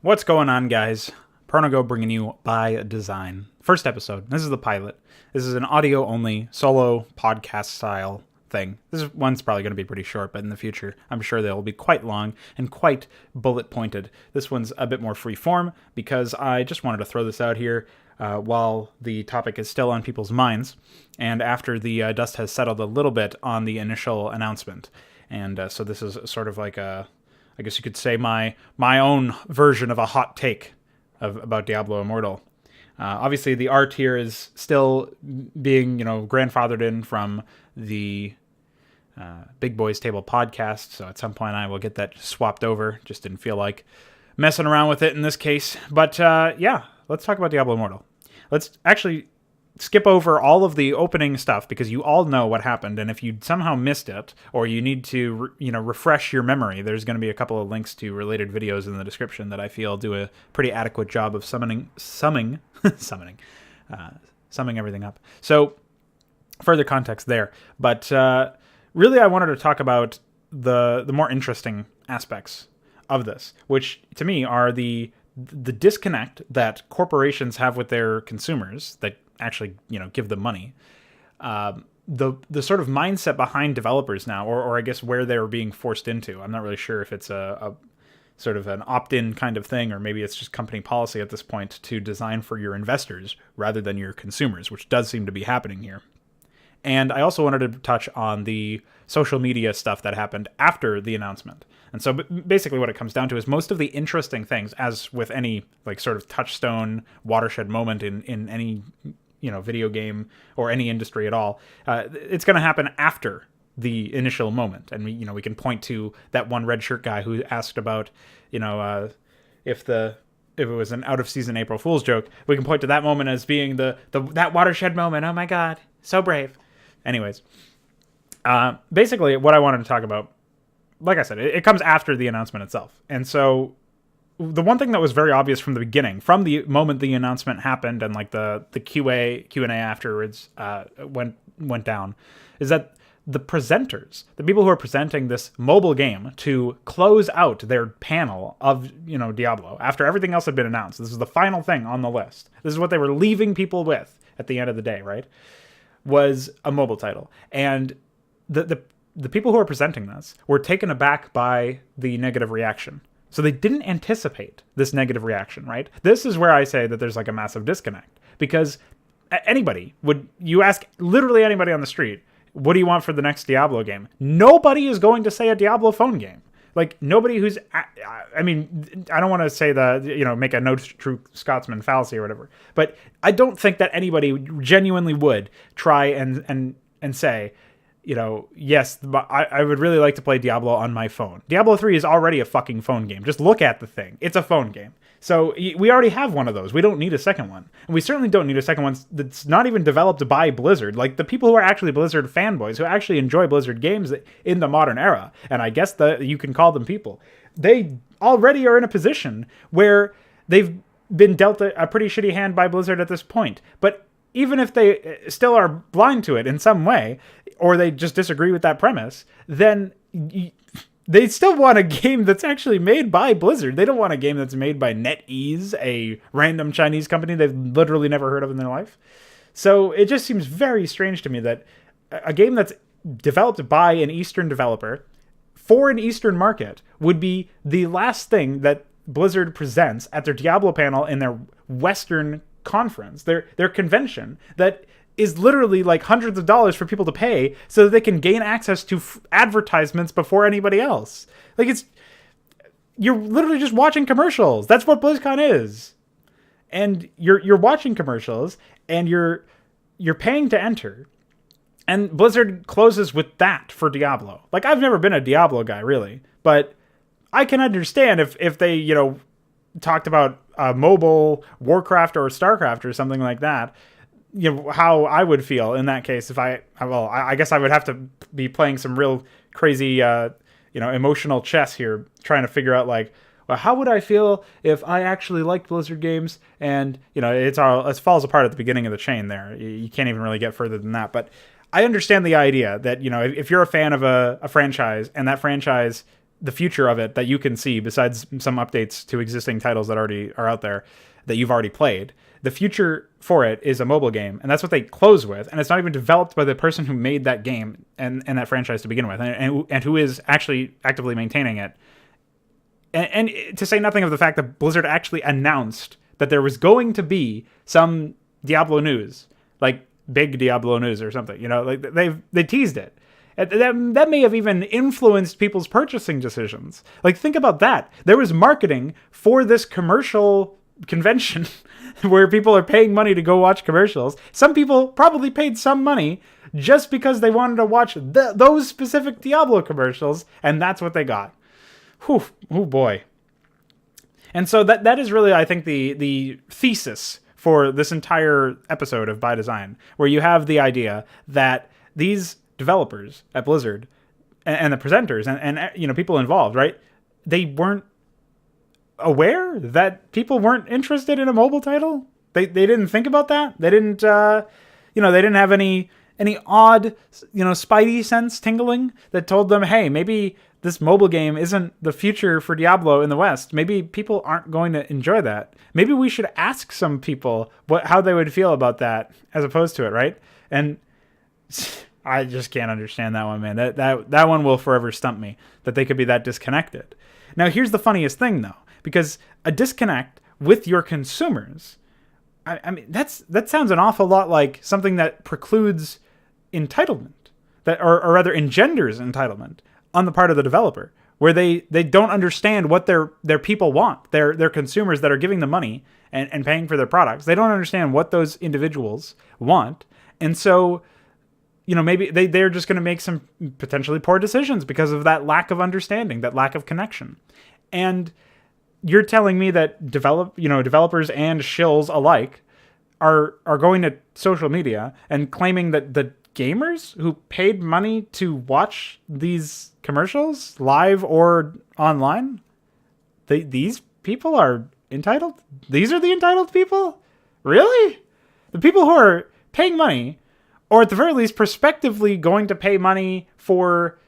What's going on, guys? Pronogo bringing you by design. First episode. This is the pilot. This is an audio-only, solo podcast style thing. This one's probably going to be pretty short, but in the future, I'm sure they'll be quite long and quite bullet-pointed. This one's a bit more free-form because I just wanted to throw this out here while the topic is still on people's minds, and after the dust has settled a little bit on the initial announcement. And so this is sort of like I guess you could say my own version of a hot take about Diablo Immortal. Obviously, the art here is still being, grandfathered in from the Big Boys Table podcast, so at some point I will get that swapped over. Just didn't feel like messing around with it in this case. But yeah, let's talk about Diablo Immortal. Let's actually skip over all of the opening stuff because you all know what happened, and if you somehow missed it or you need to refresh your memory, there's going to be a couple of links to related videos in the description that I feel do a pretty adequate job of summing everything up. So further context there, but really I wanted to talk about the more interesting aspects of this, which to me are the disconnect that corporations have with their consumers that actually give them money, the sort of mindset behind developers now, or I guess where they're being forced into. I'm not really sure if it's a sort of an opt-in kind of thing, or maybe it's just company policy at this point to design for your investors rather than your consumers, which does seem to be happening here. And I also wanted to touch on the social media stuff that happened after the announcement. And so basically what it comes down to is most of the interesting things, as with any sort of touchstone watershed moment in any video game or any industry at all, it's going to happen after the initial moment. And we can point to that one red shirt guy who asked about if it was an out of season April Fool's joke. We can point to that moment as being that watershed moment. Oh my God, so brave. Anyways, basically what I wanted to talk about, like I said, it comes after the announcement itself. And so the one thing that was very obvious from the beginning, from the moment the announcement happened and the Q&A afterwards went down, is that the presenters, the people who are presenting this mobile game to close out their panel of Diablo after everything else had been announced, this is the final thing on the list. This is what they were leaving people with at the end of the day, right? Was a mobile title. And the people who are presenting this were taken aback by the negative reaction. So they didn't anticipate this negative reaction, right? This is where I say that there's a massive disconnect, because you ask literally anybody on the street, what do you want for the next Diablo game? Nobody is going to say a Diablo phone game. Nobody who's, I mean, I don't want to say make a no true Scotsman fallacy or whatever, but I don't think that anybody genuinely would try and say, yes, I would really like to play Diablo on my phone. Diablo 3 is already a fucking phone game. Just look at the thing. It's a phone game. So we already have one of those. We don't need a second one. And we certainly don't need a second one that's not even developed by Blizzard. The people who are actually Blizzard fanboys, who actually enjoy Blizzard games in the modern era, and I guess you can call them people, they already are in a position where they've been dealt a pretty shitty hand by Blizzard at this point. But even if they still are blind to it in some way, or they just disagree with that premise, then they still want a game that's actually made by Blizzard. They don't want a game that's made by NetEase, a random Chinese company they've literally never heard of in their life. So it just seems very strange to me that a game that's developed by an Eastern developer for an Eastern market would be the last thing that Blizzard presents at their Diablo panel in their Western conference, their convention, that is literally hundreds of dollars for people to pay so that they can gain access to advertisements before anybody else. You're literally just watching commercials. That's what BlizzCon is. And you're watching commercials and you're paying to enter. And Blizzard closes with that for Diablo. I've never been a Diablo guy really, but I can understand if they, talked about mobile Warcraft or Starcraft or something like that, how I would feel in that case if I guess I would have to be playing some real crazy, emotional chess here, trying to figure out how would I feel if I actually liked Blizzard games? And, it falls apart at the beginning of the chain there. You can't even really get further than that. But I understand the idea that, if you're a fan of a franchise and that franchise the future of it that you can see, besides some updates to existing titles that already are out there that you've already played, the future for it is a mobile game, and that's what they close with. And it's not even developed by the person who made that game and that franchise to begin with, and who is actually actively maintaining it. And to say nothing of the fact that Blizzard actually announced that there was going to be some Diablo news, like big Diablo news or something. Like they teased it. That may have even influenced people's purchasing decisions. Like, think about that. There was marketing for this commercial convention where people are paying money to go watch commercials. Some people probably paid some money just because they wanted to watch those specific Diablo commercials, and that's what they got. Whew, oh boy. And so that is really, I think, the thesis for this entire episode of By Design, where you have the idea that these developers at Blizzard and the presenters and people involved, right? They weren't aware that people weren't interested in a mobile title. They didn't think about that. They didn't they didn't have any odd spidey sense tingling that told them, hey, maybe this mobile game isn't the future for Diablo in the West. Maybe people aren't going to enjoy that. Maybe we should ask some people how they would feel about that as opposed to it, right? And I just can't understand that one, man. That one will forever stump me, that they could be that disconnected. Now, here's the funniest thing, though, because a disconnect with your consumers, I mean, that sounds an awful lot like something that precludes entitlement, or rather engenders entitlement on the part of the developer, where they don't understand what their people want, their consumers that are giving them money and paying for their products. They don't understand what those individuals want, and so maybe they're just going to make some potentially poor decisions because of that lack of understanding, that lack of connection. And you're telling me that developers and shills alike are going to social media and claiming that the gamers who paid money to watch these commercials live or online, these people are entitled? These are the entitled people? Really? The people who are paying money, or at the very least prospectively going to pay money for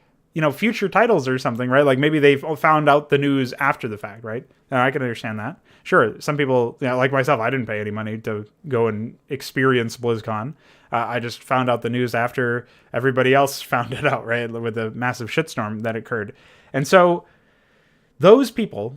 future titles or something, right? Like maybe they've found out the news after the fact, right? I can understand that. Sure, some people, like myself, I didn't pay any money to go and experience BlizzCon. I just found out the news after everybody else found it out, right? With the massive shitstorm that occurred. And so those people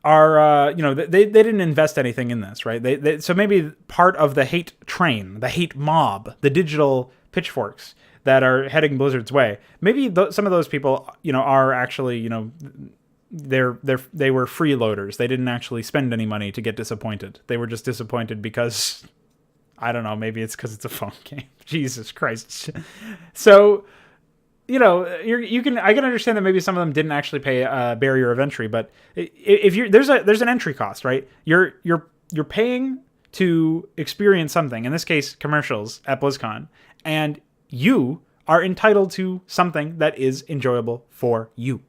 are, they didn't invest anything in this, right? So maybe part of the hate train, the hate mob, the digital pitchforks that are heading Blizzard's way, maybe some of those people, are actually, they were freeloaders. They didn't actually spend any money to get disappointed. They were just disappointed because, I don't know, maybe it's because it's a phone game. Jesus Christ. So, I can understand that maybe some of them didn't actually pay a barrier of entry, but if there's an entry cost, right? You're paying to experience something, in this case, commercials at BlizzCon, and you are entitled to something that is enjoyable for you.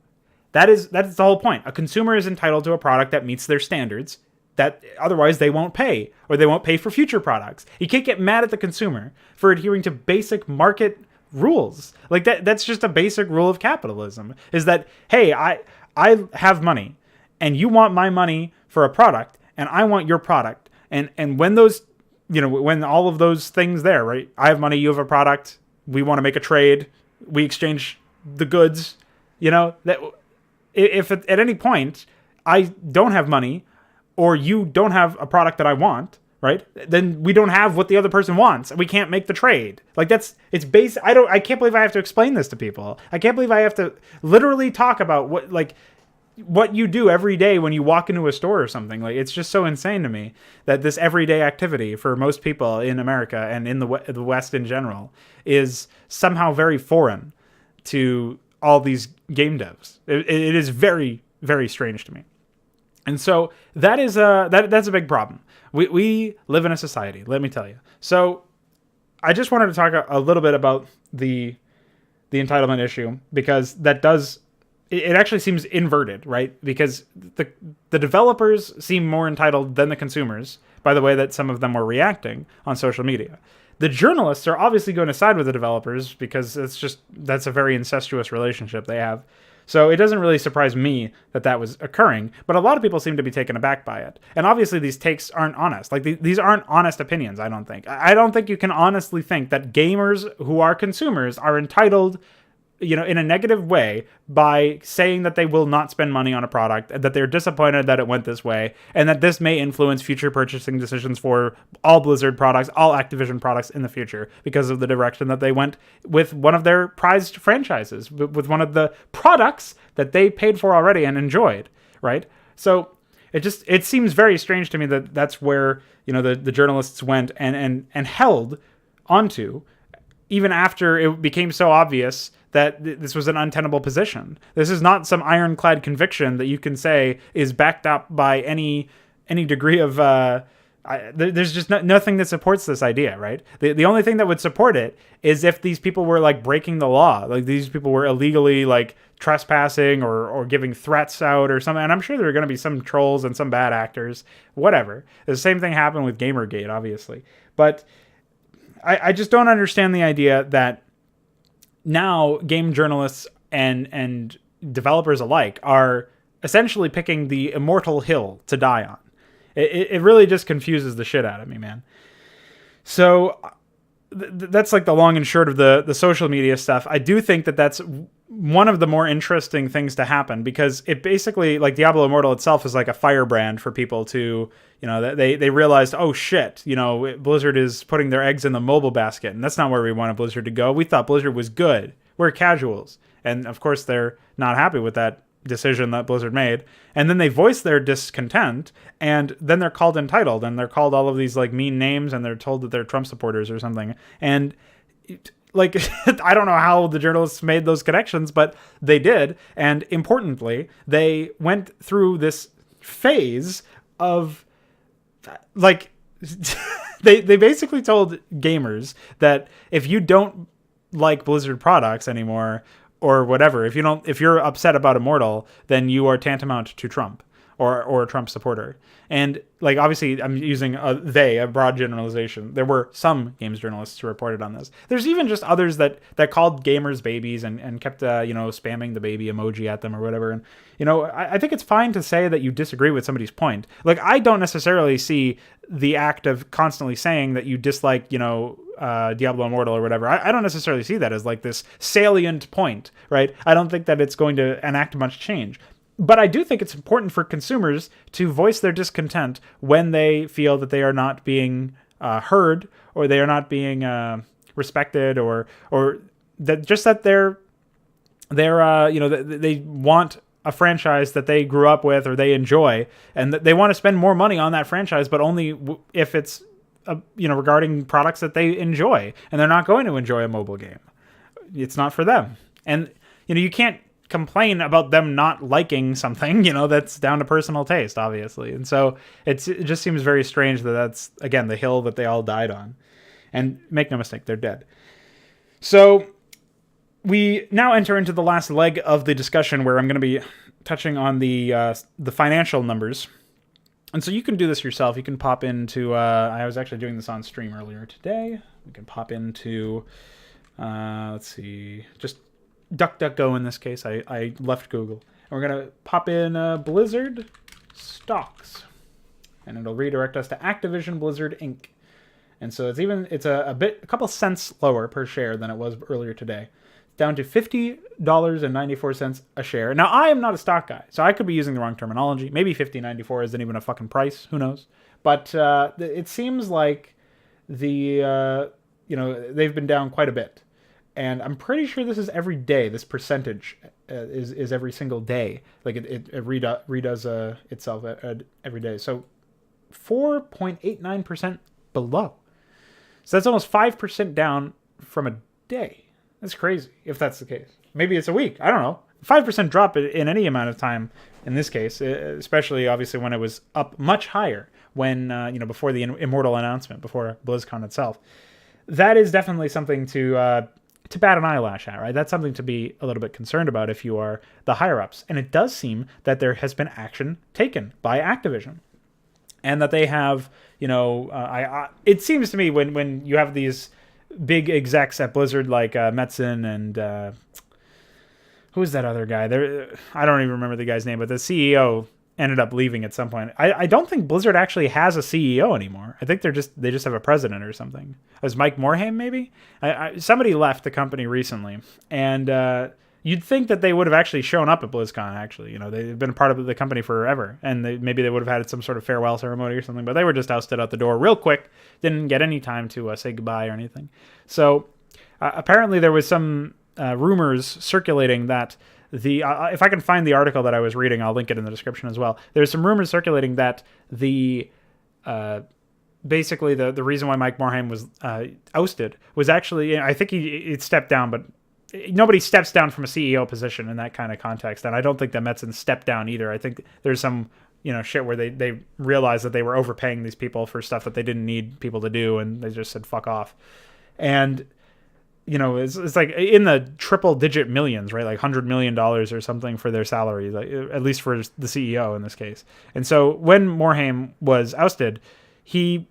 That's the whole point. A consumer is entitled to a product that meets their standards, that otherwise they won't pay, or they won't pay for future products. You can't get mad at the consumer for adhering to basic market rules. Like that's just a basic rule of capitalism, is that, hey, I have money and you want my money for a product and I want your product. And when those, when all of those things there, right? I have money, you have a product, we want to make a trade, we exchange the goods, that if at any point I don't have money or you don't have a product that I want, right? Then we don't have what the other person wants. We can't make the trade. Like it's basic. I can't believe I have to explain this to people. I can't believe I have to literally talk about what you do every day when you walk into a store or something. Like, it's just so insane to me that this everyday activity for most people in America and in the West in general is somehow very foreign to all these game devs. It is very, very strange to me. And so that is that's a big problem. We live in a society, let me tell you. So I just wanted to talk a little bit about the entitlement issue, because it actually seems inverted, right? Because the developers seem more entitled than the consumers by the way that some of them were reacting on social media. The journalists are obviously going to side with the developers because that's a very incestuous relationship they have. So it doesn't really surprise me that that was occurring, but a lot of people seem to be taken aback by it. And obviously these takes aren't honest. Like these aren't honest opinions, I don't think. I don't think you can honestly think that gamers who are consumers are entitled, in a negative way by saying that they will not spend money on a product, that they're disappointed that it went this way, and that this may influence future purchasing decisions for all Blizzard products, all Activision products in the future because of the direction that they went with one of their prized franchises, with one of the products that they paid for already and enjoyed, right? So it seems very strange to me that that's where, the journalists went and held onto, even after it became so obvious that this was an untenable position. This is not some ironclad conviction that you can say is backed up by any degree of... there's just nothing that supports this idea, right? The only thing that would support it is if these people were like breaking the law, like these people were illegally like trespassing or giving threats out or something. And I'm sure there are going to be some trolls and some bad actors, whatever. The same thing happened with Gamergate, obviously. But I just don't understand the idea that now game journalists and developers alike are essentially picking the immortal hill to die on. It really just confuses the shit out of me, man. So that's like the long and short of the social media stuff. I do think that that's one of the more interesting things to happen, because it basically, like Diablo Immortal itself is like a firebrand for people to, they realized, oh shit, Blizzard is putting their eggs in the mobile basket, and that's not where we wanted Blizzard to go. We thought Blizzard was good. We're casuals. And of course they're not happy with that decision that Blizzard made. And then they voice their discontent, and then they're called entitled, and they're called all of these like mean names, and they're told that they're Trump supporters or something. And like, I don't know how the journalists made those connections, but they did. And importantly, they went through this phase of like, they basically told gamers that if you don't like Blizzard products anymore or whatever, if you're upset about Immortal, then you are tantamount to Trump or a Trump supporter. And like, obviously I'm using a broad generalization. There were some games journalists who reported on this. There's even just others that called gamers babies and kept, spamming the baby emoji at them or whatever. And, I think it's fine to say that you disagree with somebody's point. Like, I don't necessarily see the act of constantly saying that you dislike, Diablo Immortal or whatever. I don't necessarily see that as like this salient point, right? I don't think that it's going to enact much change. But I do think it's important for consumers to voice their discontent when they feel that they are not being heard, or they are not being respected, or that just that they're they want a franchise that they grew up with or they enjoy, and that they want to spend more money on that franchise, but only if it's regarding products that they enjoy, and they're not going to enjoy a mobile game. It's not for them, and you can't complain about them not liking something, that's down to personal taste, obviously. And so it just seems very strange that that's, again, the hill that they all died on. And make no mistake, they're dead. So we now enter into the last leg of the discussion, where I'm going to be touching on the financial numbers. And so you can do this yourself. You can pop into, I was actually doing this on stream earlier today. We can pop into, let's see, just DuckDuckGo in this case. I left Google. And we're going to pop in Blizzard stocks. And it'll redirect us to Activision Blizzard Inc. And so it's a couple cents lower per share than it was earlier today. Down to $50.94 a share. Now, I am not a stock guy, so I could be using the wrong terminology. Maybe $50.94 isn't even a fucking price. Who knows? But it seems like they've been down quite a bit. And I'm pretty sure this is every day. This percentage is every single day. Like it redoes itself every day. So 4.89% below. So that's almost 5% down from a day. That's crazy if that's the case. Maybe it's a week. I don't know. 5% drop in any amount of time in this case, especially obviously when it was up much higher when, before the Immortal announcement, before BlizzCon itself. That is definitely something to bat an eyelash at, right? That's something to be a little bit concerned about if you are the higher-ups. And it does seem that there has been action taken by Activision. And that they have, it seems to me when you have these big execs at Blizzard like Metzen and who's that other guy? There, I don't even remember the guy's name, but the CEO ended up leaving at some point. I don't think Blizzard actually has a CEO anymore. I think they just have a president or something. It was Mike Morhaime, maybe? Somebody left the company recently, and you'd think that they would have actually shown up at BlizzCon, actually. They've been a part of the company forever, and maybe they would have had some sort of farewell ceremony or something, but they were just ousted out the door real quick. Didn't get any time to say goodbye or anything. So apparently there was some rumors circulating that if I can find the article that I was reading, I'll link it in the description as well. There's some rumors circulating that basically the reason why Mike Morhaime was ousted was actually, I think he stepped down, but nobody steps down from a CEO position in that kind of context. And I don't think that Metzen stepped down either. I think there's some, shit where they realized that they were overpaying these people for stuff that they didn't need people to do. And they just said, fuck off. And, it's like in the triple digit millions, right? Like $100 million or something for their salary, like, at least for the CEO in this case. And so when Morhaime was ousted, he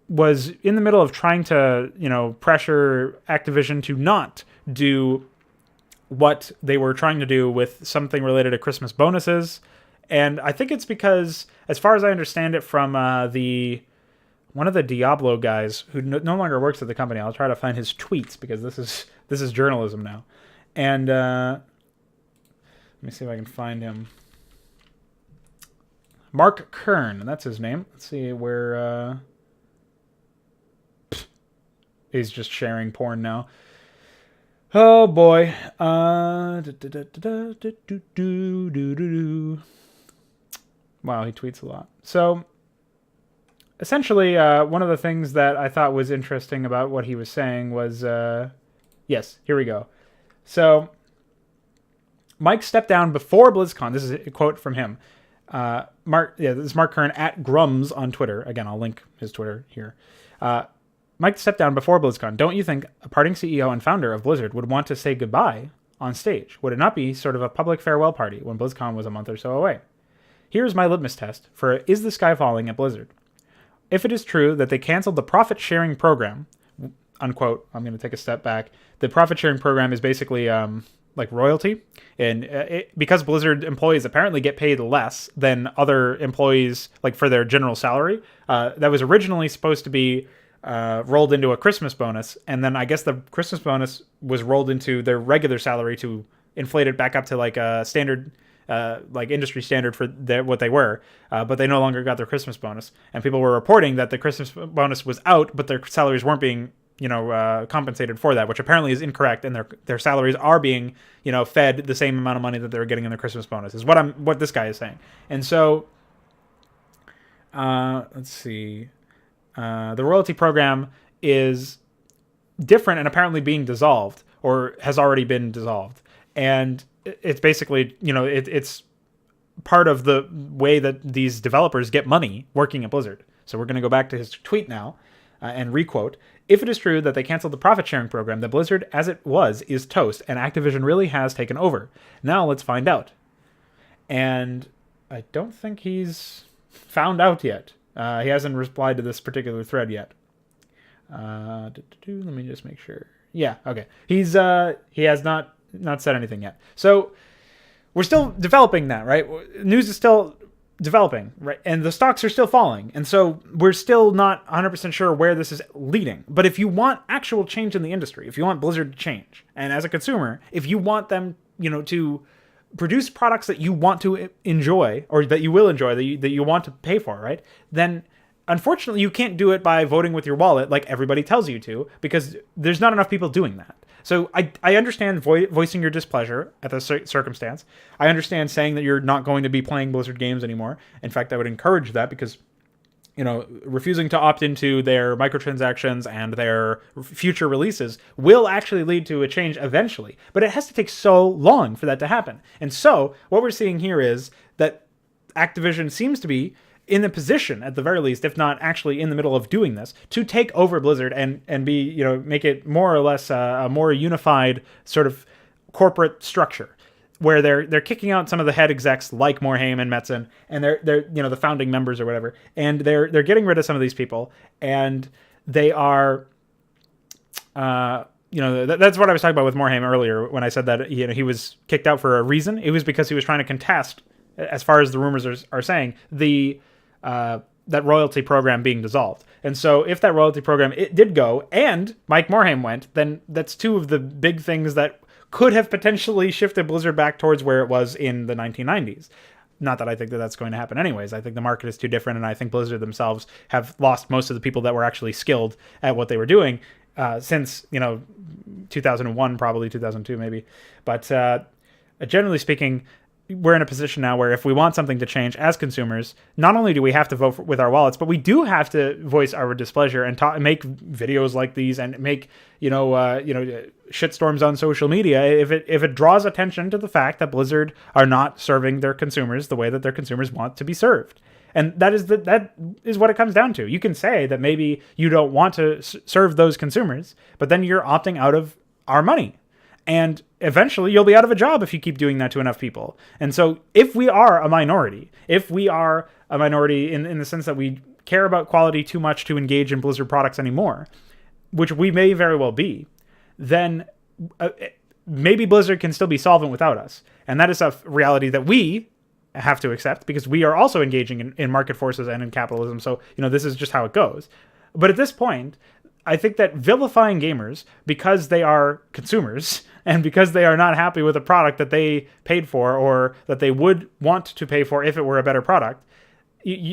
was in the middle of trying to, pressure Activision to not do what they were trying to do with something related to Christmas bonuses. And I think it's because, as far as I understand it from one of the Diablo guys who no longer works at the company, I'll try to find his tweets because this is journalism now. And let me see if I can find him. Mark Kern, that's his name. Let's see where he's just sharing porn now. Oh boy. Wow, he tweets a lot. So essentially, one of the things that I thought was interesting about what he was saying was, yes, here we go. So Mike stepped down before BlizzCon. This is a quote from him. This is Mark Kern at Grums on Twitter. Again, I'll link his Twitter here. Mike stepped down before BlizzCon. Don't you think a parting CEO and founder of Blizzard would want to say goodbye on stage? Would it not be sort of a public farewell party when BlizzCon was a month or so away? Here's my litmus test for is the sky falling at Blizzard? If it is true that they canceled the profit-sharing program, unquote, I'm going to take a step back. The profit-sharing program is basically like royalty. And because Blizzard employees apparently get paid less than other employees, like for their general salary, that was originally supposed to be rolled into a Christmas bonus, and then I guess the Christmas bonus was rolled into their regular salary to inflate it back up to like a standard, like industry standard for what they were, but they no longer got their Christmas bonus, and people were reporting that the Christmas bonus was out, but their salaries weren't being, compensated for that, which apparently is incorrect, and their salaries are being, fed the same amount of money that they were getting in their Christmas bonus, is what this guy is saying. And so, let's see. The royalty program is different and apparently being dissolved or has already been dissolved. And it's basically, it's part of the way that these developers get money working at Blizzard. So we're going to go back to his tweet now and requote, if it is true that they canceled the profit sharing program, that Blizzard as it was is toast and Activision really has taken over. Now let's find out. And I don't think he's found out yet. He hasn't replied to this particular thread yet. Let me just make sure. Yeah, okay. He has not said anything yet. So we're still developing that, right? News is still developing, right? And the stocks are still falling. And so we're still not 100% sure where this is leading. But if you want actual change in the industry, if you want Blizzard to change, and as a consumer, if you want them, to produce products that you want to enjoy or that you will enjoy, that you want to pay for, right? Then unfortunately you can't do it by voting with your wallet like everybody tells you to, because there's not enough people doing that. So I understand voicing your displeasure at the circumstance. I understand saying that you're not going to be playing Blizzard games anymore. In fact, I would encourage that because, refusing to opt into their microtransactions and their future releases will actually lead to a change eventually. But it has to take so long for that to happen. And so what we're seeing here is that Activision seems to be in a position, at the very least, if not actually in the middle of doing this, to take over Blizzard and be, make it more or less a more unified sort of corporate structure, where they're kicking out some of the head execs like Morhaime and Metzen, and they're the founding members or whatever, and they're getting rid of some of these people, and they are that's what I was talking about with Morhaime earlier when I said that he was kicked out for a reason. It was because he was trying to contest, as far as the rumors are saying, the that royalty program being dissolved. And so if that royalty program it did go and Mike Morhaime went, then that's two of the big things that could have potentially shifted Blizzard back towards where it was in the 1990s. Not that I think that that's going to happen anyways. I think the market is too different, and I think Blizzard themselves have lost most of the people that were actually skilled at what they were doing since 2001, probably 2002 maybe. But generally speaking, we're in a position now where if we want something to change as consumers, not only do we have to vote with our wallets, but we do have to voice our displeasure and make videos like these and make shitstorms on social media if it draws attention to the fact that Blizzard are not serving their consumers the way that their consumers want to be served. And that is what it comes down to. You can say that maybe you don't want to serve those consumers, but then you're opting out of our money. And eventually you'll be out of a job if you keep doing that to enough people. And so if we are a minority in the sense that we care about quality too much to engage in Blizzard products anymore, which we may very well be, then maybe Blizzard can still be solvent without us. And that is a reality that we have to accept because we are also engaging in market forces and in capitalism. So, this is just how it goes. But at this point, I think that vilifying gamers because they are consumers and because they are not happy with a product that they paid for or that they would want to pay for if it were a better product,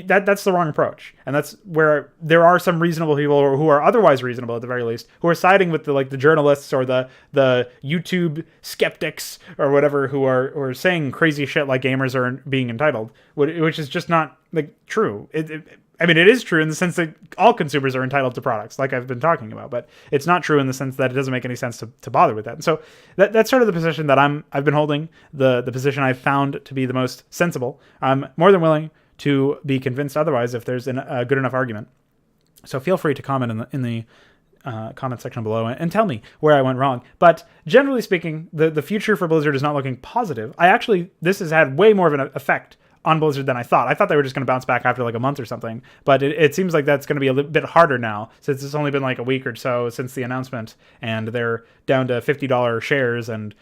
that's the wrong approach. And that's where there are some reasonable people who are otherwise reasonable at the very least, who are siding with the journalists or the YouTube skeptics or whatever who are saying crazy shit like gamers are being entitled, which is just not true. It is true in the sense that all consumers are entitled to products, like I've been talking about, but it's not true in the sense that it doesn't make any sense to bother with that. And so that's sort of the position that I've been holding, the position I've found to be the most sensible. I'm more than willing to be convinced otherwise if there's a good enough argument. So feel free to comment in the comment section below and tell me where I went wrong. But generally speaking, the future for Blizzard is not looking positive. This has had way more of an effect on Blizzard than I thought. I thought they were just going to bounce back after a month or something, but it seems like that's going to be a little bit harder now since it's only been a week or so since the announcement, and they're down to $50 shares, and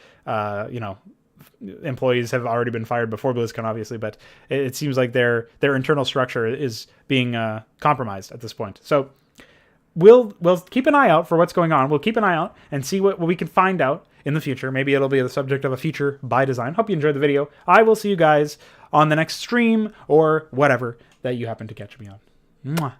employees have already been fired before BlizzCon, obviously, but it seems like their internal structure is being compromised at this point. So we'll keep an eye out for what's going on. We'll keep an eye out and see what we can find out in the future. Maybe it'll be the subject of a future by design. Hope you enjoyed the video. I will see you guys on the next stream or whatever that you happen to catch me on. Mwah.